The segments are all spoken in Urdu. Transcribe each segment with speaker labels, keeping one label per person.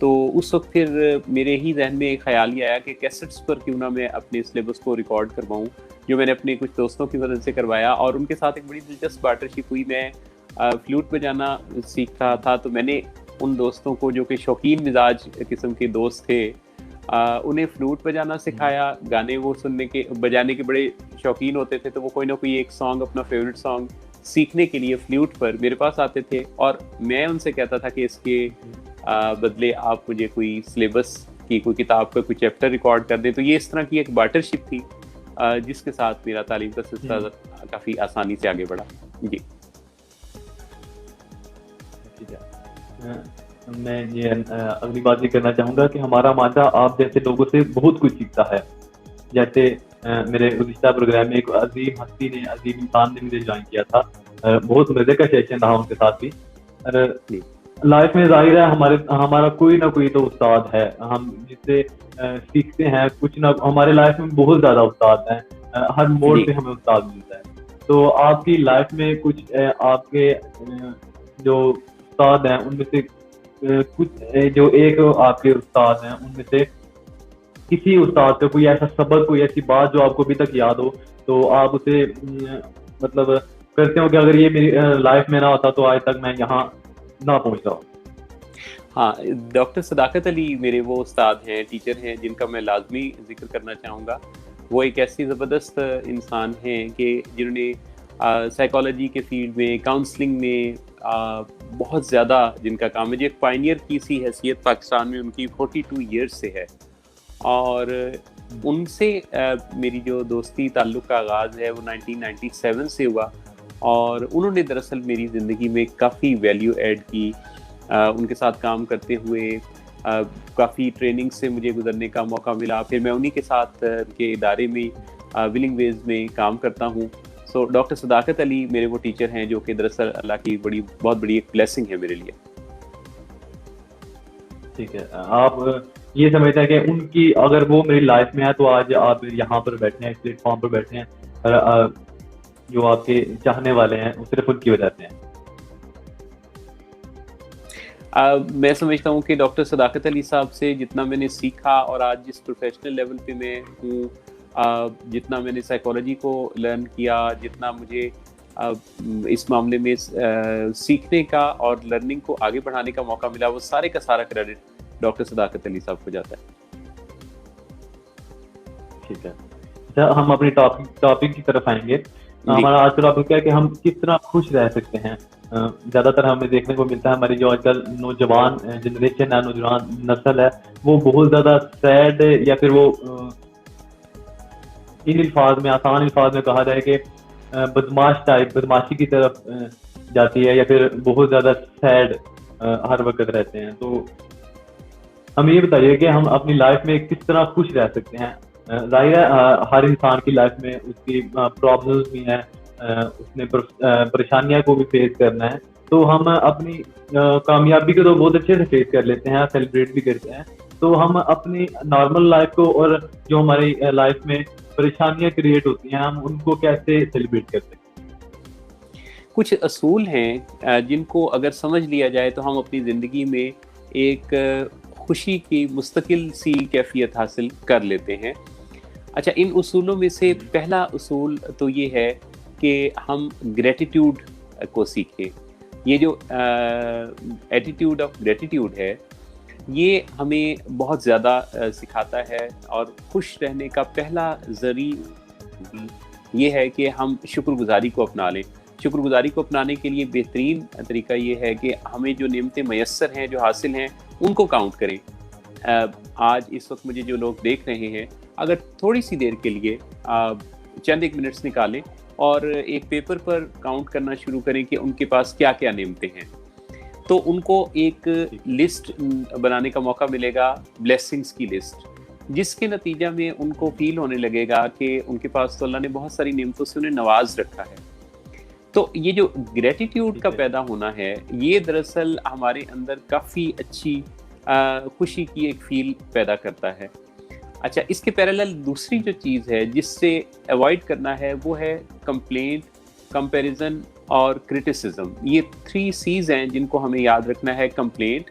Speaker 1: تو اس وقت پھر میرے ہی ذہن میں ایک خیال یہ آیا کہ کیسٹس پر کیوں نہ میں اپنے سلیبس کو ریکارڈ کرواؤں، جو میں نے اپنے کچھ دوستوں کی مدد سے کروایا، اور ان کے ساتھ ایک بڑی دلچسپ پارٹنرشپ ہوئی. میں فلوٹ بجانا سیکھتا تھا، تو میں نے ان دوستوں کو جو کہ شوقین مزاج قسم کے دوست تھے انہیں فلوٹ بجانا سکھایا. گانے وہ بجانے کے بڑے شوقین ہوتے تھے، تو وہ کوئی نہ کوئی ایک سانگ، اپنا فیوریٹ سانگ سیکھنے کے لیے فلوٹ پر میرے پاس آتے تھے، اور میں ان سے کہتا تھا کہ اس کے بدلے آپ مجھے کوئی سلیبس کی کوئی کتاب کا کوئی چیپٹر ریکارڈ کر دیں. تو یہ اس طرح کی ایک بارٹرشپ تھی جس کے ساتھ میرا تعلیم کا سلسلہ کافی آسانی سے آگے بڑھا. جی
Speaker 2: میں یہ اگلی بات یہ کرنا چاہوں گا کہ ہمارا مادہ آپ جیسے لوگوں سے بہت کچھ سیکھتا ہے. جیسے میرے گزشتہ پروگرام میں ایک عظیم ہستی نے، عظیم انسان نے مجھے جوائن کیا تھا، بہت مزے کا سیشن رہا ان کے ساتھ بھی. لائف میں ظاہر ہے ہمارا کوئی نہ کوئی تو استاد ہے، ہم جس سے سیکھتے ہیں کچھ نہ. ہمارے لائف میں بہت زیادہ استاد ہیں، ہر موڑ پہ ہمیں استاد ملتا ہے. تو آپ کی لائف میں کچھ آپ کے جو استاد ہیں ان میں سے کچھ جو ایک آپ کے استاد ہیں ان میں سے کسی استاد کا کوئی ایسا سبق، کوئی ایسی بات جو آپ کو ابھی تک یاد ہو، تو آپ اسے مطلب کرتے ہو کہ اگر یہ میری لائف میں نہ ہوتا تو آج تک میں یہاں نہ پہنچتا ہوں.
Speaker 1: ہاں، ڈاکٹر صداقت علی میرے وہ استاد ہیں، ٹیچر ہیں، جن کا میں لازمی ذکر کرنا چاہوں گا. وہ ایک ایسی زبردست انسان ہیں کہ جنہوں نے سائیکالوجی کے فیلڈ میں، کاؤنسلنگ میں بہت زیادہ جن کا کام ہے، جو ایک پائنیئر کی سی حیثیت پاکستان میں ان کی 42 ایئرس سے ہے. اور ان سے میری جو دوستی تعلق کا آغاز ہے وہ 1997 سے ہوا، اور انہوں نے دراصل میری زندگی میں کافی ویلیو ایڈ کی. ان کے ساتھ کام کرتے ہوئے کافی ٹریننگ سے مجھے گزرنے کا موقع ملا. پھر میں انہی کے ساتھ کے ادارے میں ولنگ ویز میں کام کرتا ہوں. سو ڈاکٹر صداقت علی میرے وہ ٹیچر ہیں جو کہ دراصل اللہ کی بہت بڑی ایک بلیسنگ ہے میرے لیے.
Speaker 2: ٹھیک ہے، آپ یہ سمجھتے ہیں کہ ان کی اگر وہ میری لائف میں ہے تو آج آپ یہاں پر بیٹھے ہیں، اس پلیٹ فارم پر بیٹھے ہیں، جو آپ کے چاہنے والے ہیں وہ صرف ان کی وجہ سے ہیں.
Speaker 1: میں سمجھتا ہوں کہ ڈاکٹر صداقت علی صاحب سے جتنا میں نے سیکھا، اور آج جس پروفیشنل لیول پہ میں ہوں، جتنا میں نے سائیکالوجی کو لرن کیا، جتنا مجھے اس معاملے میں سیکھنے کا اور لرننگ کو آگے بڑھانے کا موقع ملا، وہ سارے کا سارا کریڈٹ ڈاکٹر صداقت علی صاحب کو جاتا ہے.
Speaker 2: ٹھیک ہے، اچھا ہم اپنی ٹاپک کی طرف آئیں گے. ہمارا آج کا ٹاپک کیا ہے کہ ہم کس طرح خوش رہ سکتے ہیں. زیادہ تر ہمیں دیکھنے کو ملتا ہے ہماری جو آج کل نوجوان جنریشن ہے، نوجوان نسل ہے، وہ بہت زیادہ سیڈ، یا پھر وہ ان الفاظ میں، آسان الفاظ میں کہا جائے کہ بدماشی کی طرف جاتی ہے، یا پھر بہت زیادہ سیڈ ہر وقت رہتے ہیں. تو ہم یہ بتائیے کہ ہم اپنی لائف میں کس طرح خوش رہ سکتے ہیں. ظاہر ہے ہر انسان کی لائف میں اس کی پرابلمس بھی ہیں، اس نے پریشانیاں کو بھی فیس کرنا ہے. تو ہم اپنی کامیابی کو تو بہت اچھے سے فیس کر لیتے ہیں، سیلیبریٹ بھی کرتے ہیں. تو ہم اپنی نارمل لائف کو، اور جو ہماری لائف میں پریشانیاں کریٹ ہوتی ہیں، ہم ان کو کیسے سیلیبریٹ کرتے ہیں.
Speaker 1: کچھ اصول ہیں جن کو اگر سمجھ لیا جائے تو ہم اپنی زندگی میں ایک خوشی کی مستقل سی کیفیت حاصل کر لیتے ہیں. اچھا، ان اصولوں میں سے پہلا اصول تو یہ ہے کہ ہم گریٹیٹیوڈ کو سیکھیں. یہ جو ایٹیٹیوڈ آف گریٹیٹیوڈ ہے، یہ ہمیں بہت زیادہ سکھاتا ہے. اور خوش رہنے کا پہلا ذریعہ یہ ہے کہ ہم شکر گزاری کو اپنا لیں. شکر گزاری کو اپنانے کے لیے بہترین طریقہ یہ ہے کہ ہمیں جو نعمتیں میسر ہیں، جو حاصل ہیں، ان کو کاؤنٹ کریں. آج اس وقت مجھے جو لوگ دیکھ رہے ہیں، اگر تھوڑی سی دیر کے لیے چند ایک منٹس نکالیں اور ایک پیپر پر کاؤنٹ کرنا شروع کریں کہ ان کے پاس کیا کیا نعمتیں ہیں، تو ان کو ایک لسٹ بنانے کا موقع ملے گا، بلیسنگز کی لسٹ، جس کے نتیجہ میں ان کو فیل ہونے لگے گا کہ ان کے پاس تو اللہ نے بہت ساری نعمتوں سے انہیں نواز رکھا ہے. تو یہ جو گریٹیٹیوڈ کا پیدا ہونا ہے، یہ دراصل ہمارے اندر کافی اچھی خوشی کی ایک فیل پیدا کرتا ہے. اچھا، اس کے پیرالل دوسری جو چیز ہے جس سے ایوائڈ کرنا ہے وہ ہے کمپلینٹ، کمپیریزن اور کرٹیسزم. یہ 3 C's ہیں جن کو ہمیں یاد رکھنا ہے: کمپلینٹ،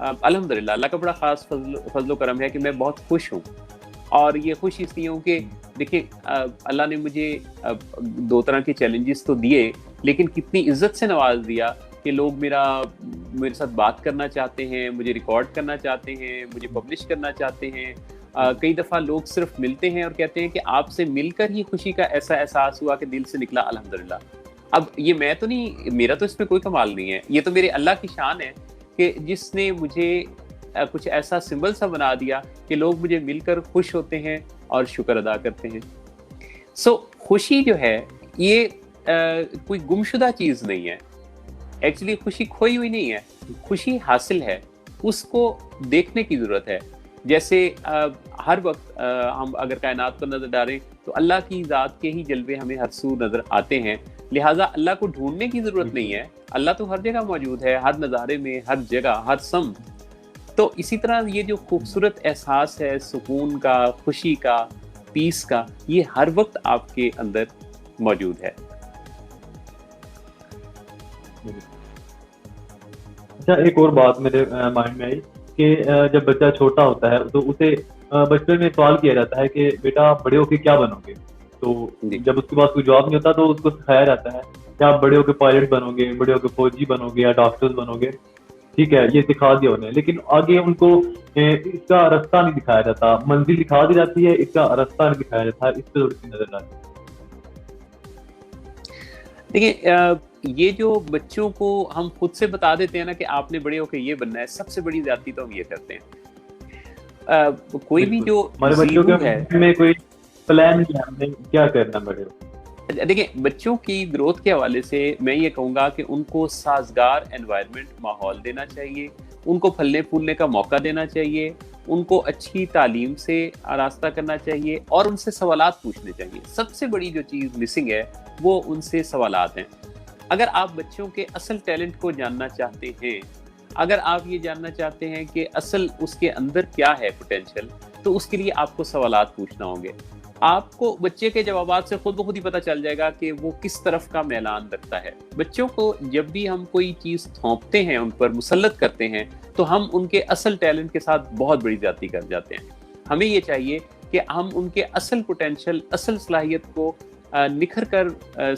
Speaker 1: الحمدللہ اللہ کا بڑا خاص فضل و کرم ہے کہ میں بہت خوش ہوں. اور یہ خوش اس لیے ہوں کہ دیکھیں اللہ نے مجھے 2 طرح کے چیلنجز تو دیے، لیکن کتنی عزت سے نواز دیا کہ لوگ میرے ساتھ بات کرنا چاہتے ہیں، مجھے ریکارڈ کرنا چاہتے ہیں، مجھے پبلش کرنا چاہتے ہیں. کئی دفعہ لوگ صرف ملتے ہیں اور کہتے ہیں کہ آپ سے مل کر ہی خوشی کا ایسا احساس ہوا کہ دل سے نکلا الحمدللہ. اب یہ میں تو نہیں، میرا تو اس میں کوئی کمال نہیں ہے، یہ تو میرے اللہ کی شان ہے کہ جس نے مجھے کچھ ایسا سمبل سا بنا دیا کہ لوگ مجھے مل کر خوش ہوتے ہیں اور شکر ادا کرتے ہیں. سو خوشی جو ہے یہ کوئی گمشدہ چیز نہیں ہے. ایکچولی خوشی کھوئی ہوئی نہیں ہے، خوشی حاصل ہے، اس کو دیکھنے کی ضرورت ہے. جیسے ہر وقت ہم اگر کائنات پر نظر ڈالیں تو اللہ کی ذات کے ہی جلوے ہمیں ہر سو نظر آتے ہیں، لہٰذا اللہ کو ڈھونڈنے کی ضرورت نہیں ہے. اللہ تو ہر جگہ موجود ہے، ہر نظارے میں، ہر جگہ، ہر سمت. تو اسی طرح یہ جو خوبصورت احساس ہے سکون کا، خوشی کا، پیس کا، یہ ہر وقت آپ کے اندر موجود ہے.
Speaker 2: اچھا، ایک اور بات میرے مائنڈ میں آئی کہ جب بچہ چھوٹا ہوتا ہے تو اسے بچپن میں سوال کیا جاتا ہے کہ بیٹا بڑے ہو کے کیا بنو گے. تو جب اس کے پاس کوئی جواب نہیں ہوتا تو اس کو سکھایا جاتا ہے کہ آپ بڑے ہو کے پائلٹ بنو گے، بڑے ہو کے فوجی بنو گے یا ڈاکٹر بنو گے. ٹھیک ہے، یہ سکھا دیا انہیں، لیکن آگے ان کو اس کا رستہ نہیں دکھایا جاتا. منزل دکھا دی جاتی ہے، اس کا رستہ نہیں دکھایا جاتا. اس پہ تھوڑی سی نظر ڈالیں.
Speaker 1: دیکھیے یہ جو بچوں کو ہم خود سے بتا دیتے ہیں نا کہ آپ نے بڑے ہو کے یہ بننا ہے، سب سے بڑی زیادتی تو ہم یہ کرتے ہیں. کوئی بھی جو
Speaker 2: ہمارے بچوں کے میں کوئی پلان نہیں ہے ہم نے کیا کرنا بڑے ہو.
Speaker 1: دیکھیں بچوں کی گروتھ کے حوالے سے میں یہ کہوں گا کہ ان کو سازگار انوائرمنٹ، ماحول دینا چاہیے، ان کو پھلنے پھولنے کا موقع دینا چاہیے، ان کو اچھی تعلیم سے آراستہ کرنا چاہیے اور ان سے سوالات پوچھنے چاہیے. سب سے بڑی جو چیز مسنگ ہے وہ ان سے سوالات ہیں. اگر آپ بچوں کے اصل ٹیلنٹ کو جاننا چاہتے ہیں، اگر آپ یہ جاننا چاہتے ہیں کہ اصل اس کے اندر کیا ہے پوٹینشیل، تو اس کے لیے آپ کو سوالات پوچھنا ہوں گے. آپ کو بچے کے جوابات سے خود بخود ہی پتہ چل جائے گا کہ وہ کس طرف کا میلان رکھتا ہے. بچوں کو جب بھی ہم کوئی چیز تھوپتے ہیں، ان پر مسلط کرتے ہیں، تو ہم ان کے اصل ٹیلنٹ کے ساتھ بہت بڑی زیادتی کر جاتے ہیں. ہمیں یہ چاہیے کہ ہم ان کے اصل پوٹینشیل، اصل صلاحیت کو نکھر کر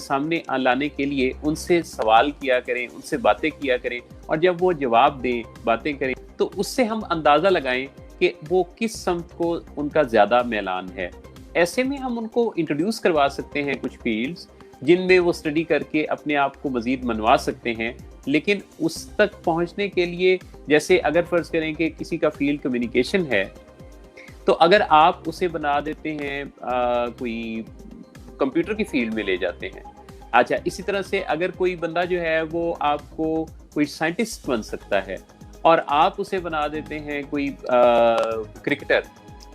Speaker 1: سامنے لانے کے لیے ان سے سوال کیا کریں، ان سے باتیں کیا کریں، اور جب وہ جواب دیں، باتیں کریں، تو اس سے ہم اندازہ لگائیں کہ وہ کس سمت کو ان کا زیادہ میلان ہے. ایسے میں ہم ان کو انٹروڈیوس کروا سکتے ہیں کچھ فیلڈز جن میں وہ اسٹڈی کر کے اپنے آپ کو مزید منوا سکتے ہیں. لیکن اس تک پہنچنے کے لیے، جیسے اگر فرض کریں کہ کسی کا فیلڈ کمیونیکیشن ہے، تو اگر آپ اسے بنا دیتے ہیں کوئی کمپیوٹر کی فیلڈ میں لے جاتے ہیں. اچھا، اسی طرح سے اگر کوئی بندہ جو ہے وہ آپ کو کوئی سائنٹسٹ بن سکتا ہے اور آپ اسے بنا دیتے ہیں کوئی کرکٹر،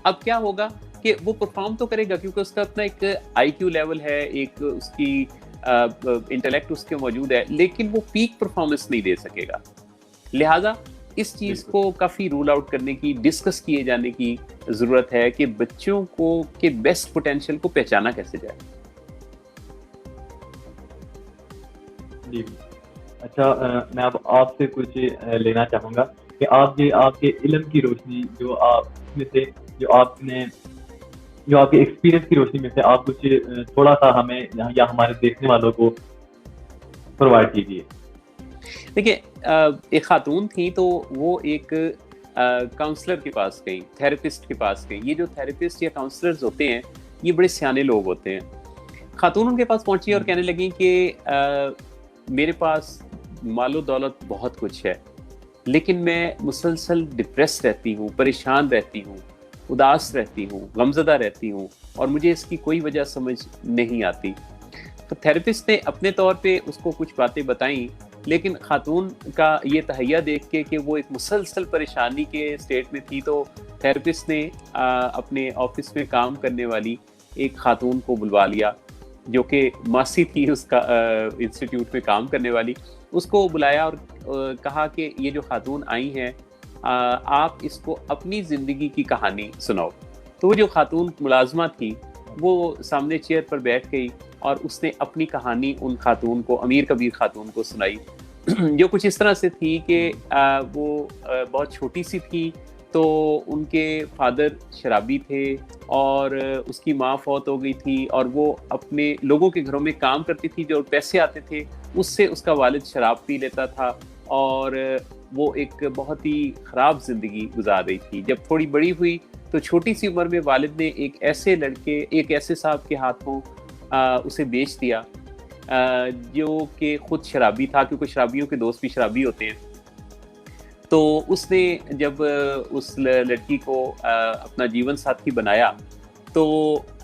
Speaker 1: اب کیا ہوگا کہ وہ پرفارم تو کرے گا کیونکہ اس کا اپنا ایک آئی کیو لیول ہے، ایک اس کی انٹلیکٹ اس کے موجود ہے، لیکن وہ پیک پرفارمنس نہیں دے سکے گا. لہٰذا اس چیز کو کافی رول آؤٹ کرنے کی، ڈسکس کیے جانے کی ضرورت ہے کہ بچوں کو کے بیسٹ پوٹینشیل کو پہچانا کیسے جائے.
Speaker 2: جی اچھا، میں اب آپ سے کچھ لینا چاہوں گا کہ آپ کے علم کی روشنی جو آپ میں سے جو آپ کے ایکسپیرینس کی روشنی میں سے آپ کچھ تھوڑا سا ہمیں یا ہمارے دیکھنے والوں کو پرووائڈ کیجیے.
Speaker 1: دیکھیے ایک خاتون تھی تو وہ ایک کاؤنسلر کے پاس گئیں، تھراپسٹ کے پاس گئیں. یہ جو تھراپسٹ یا کاؤنسلرز ہوتے ہیں یہ بڑے سیانے لوگ ہوتے ہیں. خاتون ان کے پاس پہنچی اور کہنے لگیں کہ میرے پاس مال و دولت بہت کچھ ہے، لیکن میں مسلسل ڈپریس رہتی ہوں، پریشان رہتی ہوں، اداس رہتی ہوں، غمزدہ رہتی ہوں، اور مجھے اس کی کوئی وجہ سمجھ نہیں آتی. تو تھراپسٹ نے اپنے طور پہ اس کو کچھ باتیں بتائیں، لیکن خاتون کا یہ تہیہ دیکھ کے کہ وہ ایک مسلسل پریشانی کے اسٹیٹ میں تھی، تو تھراپسٹ نے اپنے آفس میں کام کرنے والی ایک خاتون کو بلوا لیا جو کہ ماسی تھی اس کا انسٹیٹیوٹ میں کام کرنے والی. اس کو بلایا اور کہا کہ یہ جو خاتون آئی ہیں آپ اس کو اپنی زندگی کی کہانی سناؤ. تو وہ جو خاتون ملازمہ تھی وہ سامنے چیئر پر بیٹھ گئی اور اس نے اپنی کہانی ان خاتون کو، امیر کبیر خاتون کو سنائی. جو کچھ اس طرح سے تھی کہ وہ بہت چھوٹی سی تھی، تو ان کے فادر شرابی تھے اور اس کی ماں فوت ہو گئی تھی، اور وہ اپنے لوگوں کے گھروں میں کام کرتی تھی، جو پیسے آتے تھے اس سے اس کا والد شراب پی لیتا تھا، اور وہ ایک بہت ہی خراب زندگی گزار رہی تھی۔ جب تھوڑی بڑی ہوئی تو چھوٹی سی عمر میں والد نے ایک ایسے صاحب کے ہاتھوں اسے بیچ دیا جو کہ خود شرابی تھا، کیونکہ شرابیوں کے دوست بھی شرابی ہوتے ہیں۔ تو اس نے جب اس لڑکی کو اپنا جیون ساتھی بنایا تو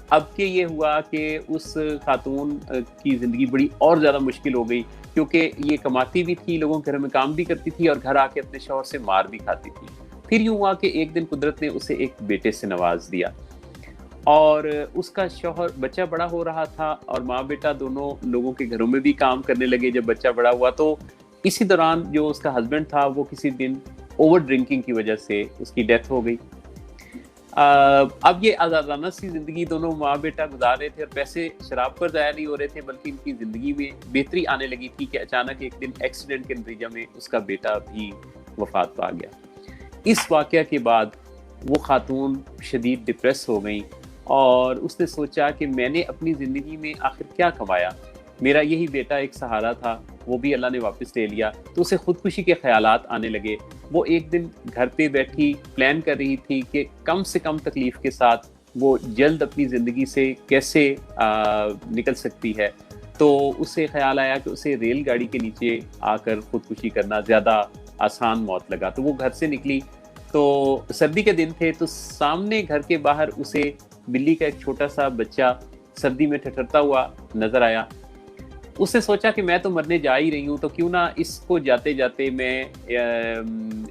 Speaker 1: اب کہ یہ ہوا کہ اس خاتون کی زندگی بڑی اور زیادہ مشکل ہو گئی، کیونکہ یہ کماتی بھی تھی، لوگوں کے گھر میں کام بھی کرتی تھی، اور گھر آ کے اپنے شوہر سے مار بھی کھاتی تھی۔ پھر یوں ہوا کہ ایک دن قدرت نے اسے ایک بیٹے سے نواز دیا، اور اس کا شوہر، بچہ بڑا ہو رہا تھا اور ماں بیٹا دونوں لوگوں کے گھروں میں بھی کام کرنے لگے۔ جب بچہ بڑا ہوا تو اسی دوران جو اس کا ہسبینڈ تھا وہ کسی دن اوور ڈرنکنگ کی وجہ سے اس کی ڈیتھ ہو گئی۔ اب یہ آزادانہ سی زندگی دونوں ماں بیٹا گزار رہے تھے، اور پیسے شراب پر ضائع نہیں ہو رہے تھے، بلکہ ان کی زندگی میں بہتری آنے لگی تھی کہ اچانک ایک دن ایکسیڈنٹ کے نتیجہ میں اس کا بیٹا بھی وفات پا گیا۔ اس واقعہ کے بعد وہ خاتون شدید ڈپریس ہو گئیں، اور اس نے سوچا کہ میں نے اپنی زندگی میں آخر کیا کمایا، میرا یہی بیٹا ایک سہارا تھا، وہ بھی اللہ نے واپس لے لیا۔ تو اسے خودکشی کے خیالات آنے لگے۔ وہ ایک دن گھر پہ بیٹھی پلان کر رہی تھی کہ کم سے کم تکلیف کے ساتھ وہ جلد اپنی زندگی سے کیسے نکل سکتی ہے۔ تو اسے خیال آیا کہ اسے ریل گاڑی کے نیچے آ کر خودکشی کرنا زیادہ آسان موت لگا۔ تو وہ گھر سے نکلی، تو سردی کے دن تھے، تو سامنے گھر کے باہر اسے بلی کا ایک چھوٹا سا بچہ سردی میں ٹھٹھرتا ہوا نظر آیا۔ اس نے سوچا کہ میں تو مرنے جا ہی رہی ہوں، تو کیوں نہ اس کو جاتے جاتے میں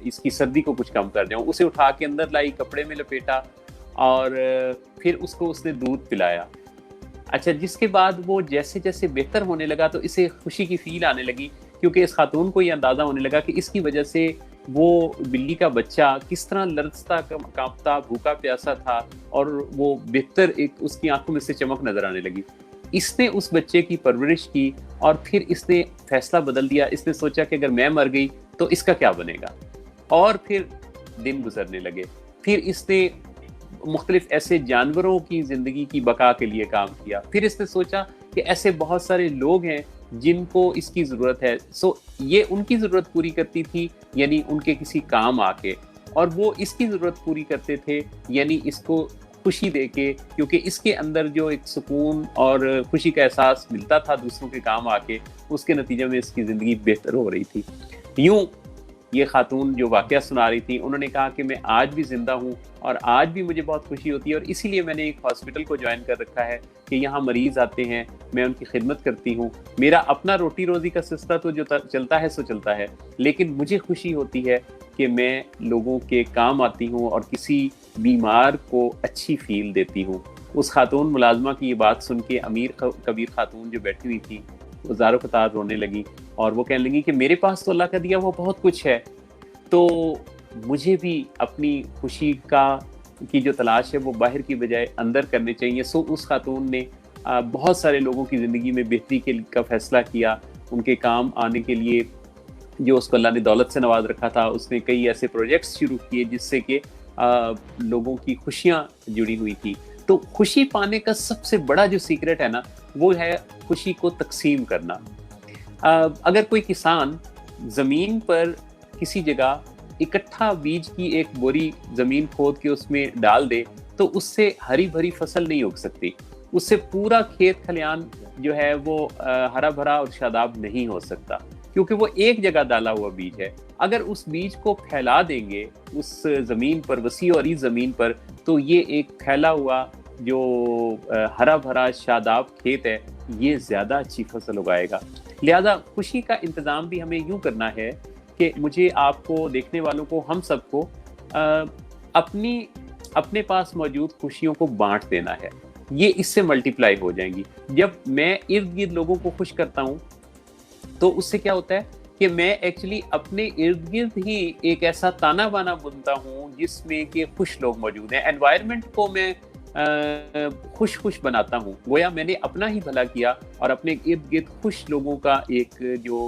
Speaker 1: اس کی سردی کو کچھ کم کر جاؤں۔ اسے اٹھا کے اندر لائی، کپڑے میں لپیٹا، اور پھر اس کو اس نے دودھ پلایا۔ اچھا، جس کے بعد وہ جیسے جیسے بہتر ہونے لگا تو اسے خوشی کی فیل آنے لگی، کیونکہ اس خاتون کو یہ اندازہ ہونے لگا کہ اس کی وجہ سے وہ بلی کا بچہ کس طرح لرزتا کانپتا بھوکا پیاسا تھا، اور وہ بہتر ایک اس کی آنکھوں میں سے چمک نظر آنے لگی۔ اس نے اس بچے کی پرورش کی، اور پھر اس نے فیصلہ بدل دیا۔ اس نے سوچا کہ اگر میں مر گئی تو اس کا کیا بنے گا، اور پھر دن گزرنے لگے۔ پھر اس نے مختلف ایسے جانوروں کی زندگی کی بقا کے لیے کام کیا۔ پھر اس نے سوچا کہ ایسے بہت سارے لوگ ہیں جن کو اس کی ضرورت ہے، یہ ان کی ضرورت پوری کرتی تھی، یعنی ان کے کسی کام آ کے، اور وہ اس کی ضرورت پوری کرتے تھے، یعنی اس کو خوشی دے کے، کیونکہ اس کے اندر جو ایک سکون اور خوشی کا احساس ملتا تھا دوسروں کے کام آ کے، اس کے نتیجے میں اس کی زندگی بہتر ہو رہی تھی۔ یوں یہ خاتون جو واقعہ سنا رہی تھی، انہوں نے کہا کہ میں آج بھی زندہ ہوں، اور آج بھی مجھے بہت خوشی ہوتی ہے، اور اسی لیے میں نے ایک ہاسپٹل کو جوائن کر رکھا ہے کہ یہاں مریض آتے ہیں، میں ان کی خدمت کرتی ہوں۔ میرا اپنا روٹی روزی کا سلسلہ تو جو چلتا ہے سو چلتا ہے، لیکن مجھے خوشی ہوتی ہے کہ میں لوگوں کے کام آتی ہوں اور کسی بیمار کو اچھی فیل دیتی ہوں۔ اس خاتون ملازمہ کی یہ بات سن کے امیر کبیر خاتون جو بیٹھی ہوئی تھی وہ زاروں قطار رونے لگی، اور وہ کہنے لگی کہ میرے پاس تو اللہ کا دیا وہ بہت کچھ ہے، تو مجھے بھی اپنی خوشی کی جو تلاش ہے وہ باہر کی بجائے اندر کرنے چاہیے۔ اس خاتون نے بہت سارے لوگوں کی زندگی میں بہتری کا فیصلہ کیا، ان کے کام آنے کے لیے جو اس کو اللہ نے دولت سے نواز رکھا تھا، اس نے کئی ایسے پروجیکٹس شروع کیے جس سے کہ لوگوں کی خوشیاں جڑی ہوئی تھی۔ تو خوشی پانے کا سب سے بڑا جو سیکرٹ ہے نا، وہ ہے خوشی کو تقسیم کرنا۔ اگر کوئی کسان زمین پر کسی جگہ اکٹھا بیج کی ایک بوری زمین کھود کے اس میں ڈال دے تو اس سے ہری بھری فصل نہیں اگ سکتی، اس سے پورا کھیت کھلیان جو ہے وہ ہرا بھرا اور شاداب نہیں ہو سکتا، کیونکہ وہ ایک جگہ ڈالا ہوا بیج ہے۔ اگر اس بیج کو پھیلا دیں گے اس زمین پر، وسیع اور اس زمین پر، تو یہ ایک پھیلا ہوا جو ہرا بھرا شاداب کھیت ہے، یہ زیادہ اچھی فصل اگائے گا۔ لہذا خوشی کا انتظام بھی ہمیں یوں کرنا ہے کہ مجھے، آپ کو، دیکھنے والوں کو، ہم سب کو اپنے پاس موجود خوشیوں کو بانٹ دینا ہے، یہ اس سے ملٹیپلائی ہو جائیں گی۔ جب میں ارد گرد لوگوں کو خوش کرتا ہوں تو اس سے کیا ہوتا ہے کہ میں ایکچولی اپنے ارد گرد ہی ایک ایسا تانا بانا بنتا ہوں جس میں کہ خوش لوگ موجود ہیں، انوائرمنٹ کو میں خوش بناتا ہوں، گویا میں نے اپنا ہی بھلا کیا اور اپنے ارد گرد خوش لوگوں کا ایک جو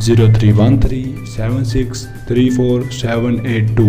Speaker 3: 031376348782,